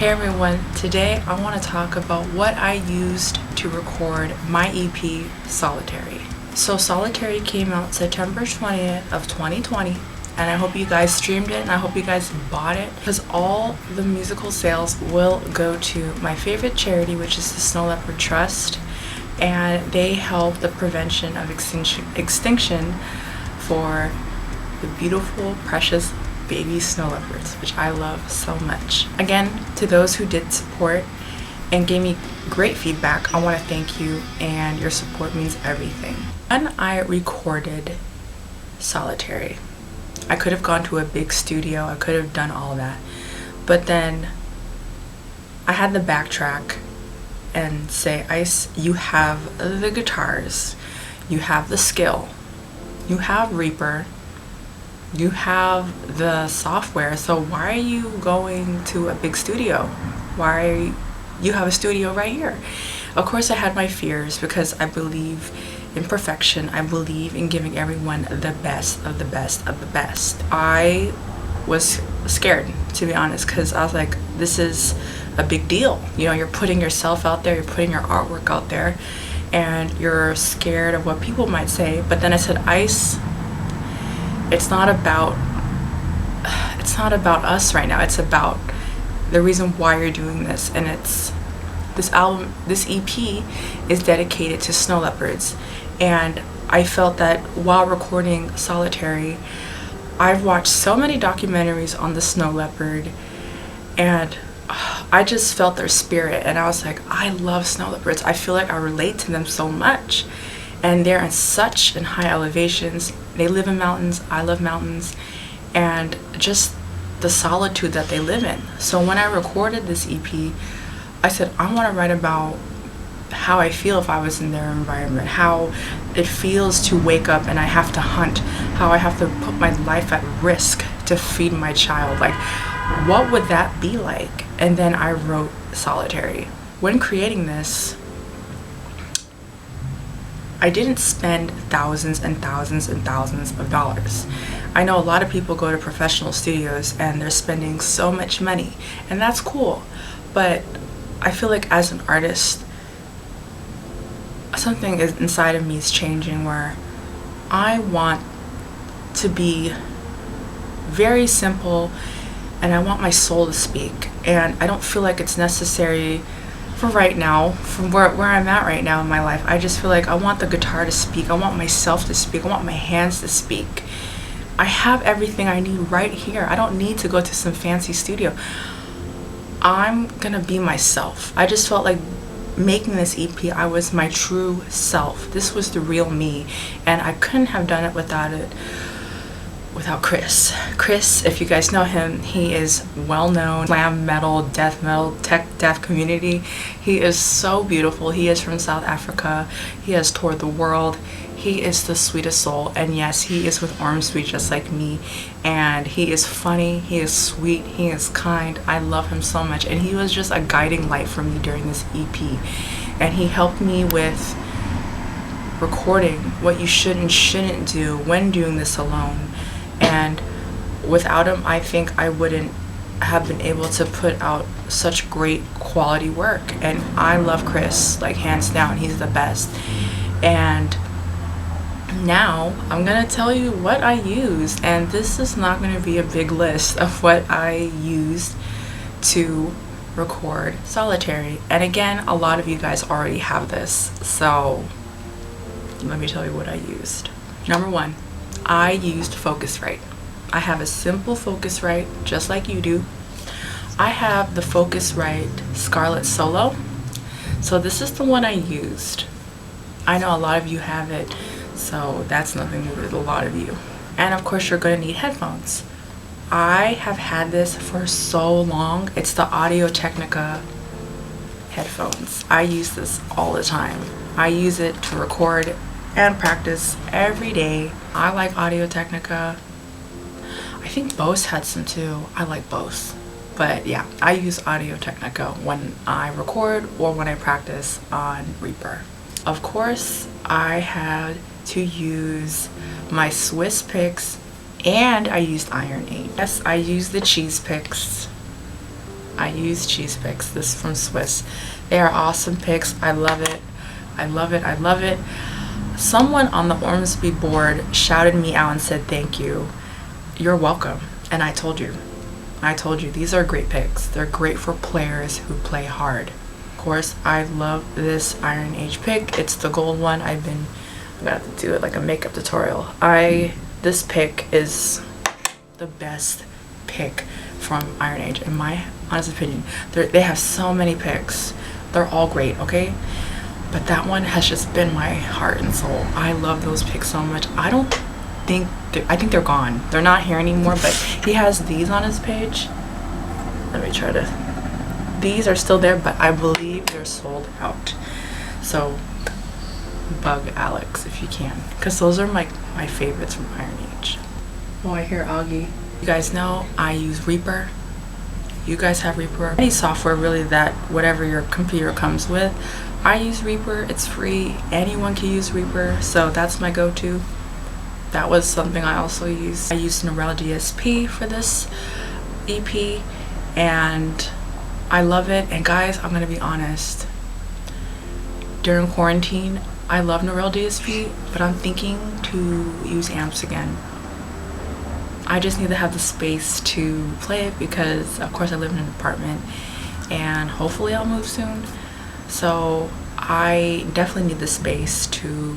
Hey everyone, today I want to talk about what I used to record my EP, Solitary. So Solitary came out September 20th of 2020, and I hope you guys streamed it and I hope you guys bought it, because all the musical sales will go to my favorite charity, which is the Snow Leopard Trust, and they help the prevention of extinction for the beautiful, precious baby snow leopards, which I love so much. Again, to those who did support and gave me great feedback, I want to thank you, and your support means everything. When I recorded Solitary, I could have gone to a big studio, I could have done all that, but then I had to backtrack and say, Ice, you have the guitars, you have the skill, you have Reaper, you have the software, so why are you going to a big studio? You have a studio right here. Of course I had my fears, because I believe in perfection. I believe in giving everyone the best of the best of the best. I was scared, to be honest, because I was like, this is a big deal. You know, you're putting yourself out there, you're putting your artwork out there, and you're scared of what people might say. But then I said, Ice, it's not about us right now. It's about the reason why you're doing this, and it's this EP is dedicated to snow leopards. And I felt that while recording Solitary, I've watched so many documentaries on the snow leopard, and I just felt their spirit, and I was like, I love snow leopards. I feel like I relate to them so much, and they're in high elevations. They live in mountains, I love mountains, and just the solitude that they live in. So when I recorded this EP, I said, I want to write about how I feel if I was in their environment, how it feels to wake up and I have to hunt, how I have to put my life at risk to feed my child. Like, what would that be like? And then I wrote Solitary. When creating this, I didn't spend thousands and thousands and thousands of dollars. I know a lot of people go to professional studios and they're spending so much money, and that's cool. But I feel like as an artist, something inside of me is changing, where I want to be very simple and I want my soul to speak. And I don't feel like it's necessary for right now, from where I'm at right now in my life. I just feel like I want the guitar to speak, I want myself to speak, I want my hands to speak. I have everything I need right here. I don't need to go to some fancy studio. I'm gonna be myself. I just felt like making this EP, I was my true self. This was the real me, and I couldn't have done it without Chris. Chris, if you guys know him, he is well known glam metal, death metal, tech death community. He is so beautiful. He is from South Africa. He has toured the world. He is the sweetest soul, and yes, he is with ORMSBY just like me, and he is funny, he is sweet, he is kind. I love him so much, and he was just a guiding light for me during this EP, and he helped me with recording what you should and shouldn't do when doing this alone. And without him, I think I wouldn't have been able to put out such great quality work. And I love Chris, like, hands down, he's the best. And now I'm gonna tell you what I used, and this is not gonna be a big list of what I used to record Solitary. And again, a lot of you guys already have this, so let me tell you what I used. Number one, I used Focusrite. I have a simple Focusrite, just like you do. I have the Focusrite Scarlett Solo. So this is the one I used. I know a lot of you have it, so that's nothing new with a lot of you. And of course, you're going to need headphones. I have had this for so long. It's the Audio Technica headphones. I use this all the time. I use it to record and practice every day. I like Audio Technica. I think Bose had some too. I like Bose. But yeah, I use Audio Technica when I record or when I practice on Reaper. Of course, I had to use my Swiss picks, and I used Iron 8. Yes, I used the cheese picks. I use cheese picks. This is from Swiss. They are awesome picks. I love it. I love it. I love it. Someone on the ORMSBY board shouted me out and said, thank you. You're welcome. And I told you. These are great picks. They're great for players who play hard. Of course, I love this Iron Age pick. It's the gold one. I'm gonna have to do it like a makeup tutorial. This pick is the best pick from Iron Age, in my honest opinion. They have so many picks. They're all great, okay? But that one has just been my heart and soul. I love those picks so much. I think they're gone. They're not here anymore, but he has these on his page. Let me try to... These are still there, but I believe they're sold out. So bug Alex if you can, because those are my favorites from Iron Age. Oh, I hear Augie. You guys know I use Reaper. You guys have Reaper. Any software really that whatever your computer comes with. I use Reaper. It's free. Anyone can use Reaper. So that's my go-to. That was something I also used. I used Neural DSP for this EP and I love it. And guys, I'm gonna be honest. During quarantine, I love Neural DSP, but I'm thinking to use amps again. I just need to have the space to play it because of course I live in an apartment and hopefully I'll move soon. So I definitely need the space to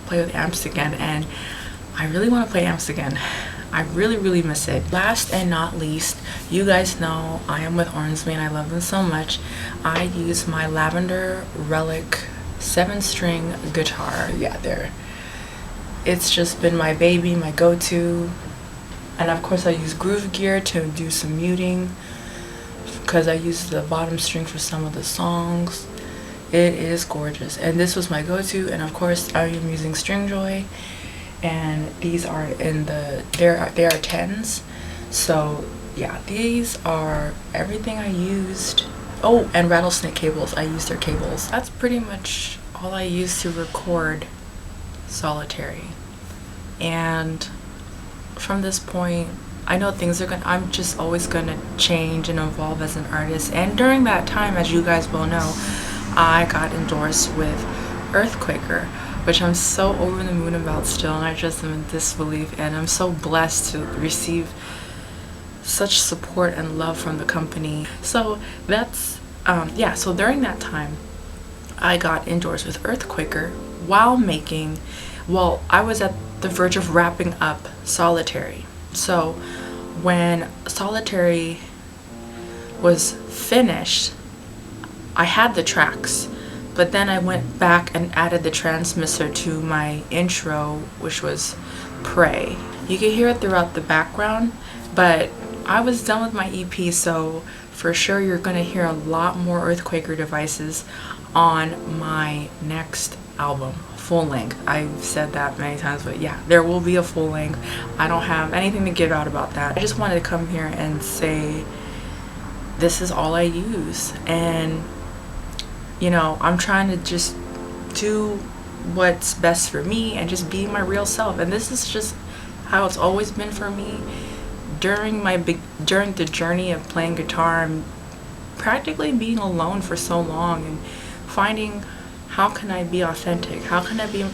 play with amps again, and I really want to play amps again. I really miss it. Last and not least, you guys know I am with ORMSBY and I love them so much. I use my Lavender Relic 7-string guitar. Yeah, there. It's just been my baby, my go-to. And of course I use Groove Gear to do some muting because I use the bottom string for some of the songs. It is gorgeous, and this was my go-to. And of course I am using Stringjoy, and these are in they are 10s. So yeah, these are everything I used. Oh, and Rattlesnake cables. I used their cables. That's pretty much all I used to record Solitary. And from this point, I know things are I'm just always gonna change and evolve as an artist. And during that time, as you guys well know, I got endorsed with Earthquaker, which I'm so over the moon about still, and I just am in disbelief, and I'm so blessed to receive such support and love from the company. So that's yeah, so during that time I got endorsed with Earthquaker while I was at the verge of wrapping up Solitary. So when Solitary was finished, I had the tracks, but then I went back and added the transmitter to my intro, which was Pray. You can hear it throughout the background, but I was done with my EP, so for sure you're gonna hear a lot more Earthquaker devices on my next album, full length. I've said that many times, but yeah, there will be a full length. I don't have anything to give out about that. I just wanted to come here and say this is all I use, and you know, I'm trying to just do what's best for me and just be my real self. And this is just how it's always been for me during the journey of playing guitar and practically being alone for so long and finding how can I be authentic, how can I be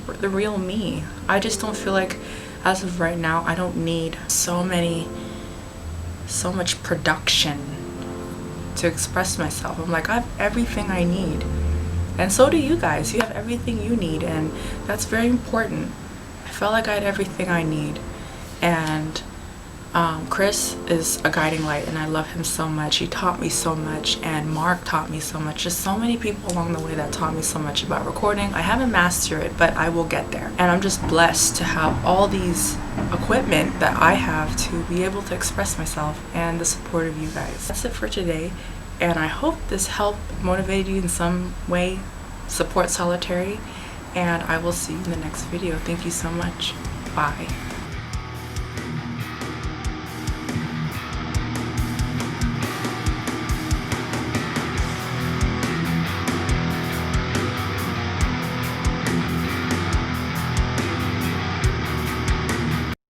the real me. I just don't feel like, as of right now, I don't need so much production to express myself. I'm like, I have everything I need, and so do you guys. You have everything you need, and that's very important. I felt like I had everything I need, and Chris is a guiding light, and I love him so much. He taught me so much, and Mark taught me so much. Just so many people along the way that taught me so much about recording. I haven't mastered it, but I will get there, and I'm just blessed to have all these equipment that I have to be able to express myself, and the support of you guys. That's it for today, and I hope this helped motivate you in some way. Support Solitary, and I will see you in the next video. Thank you so much. Bye.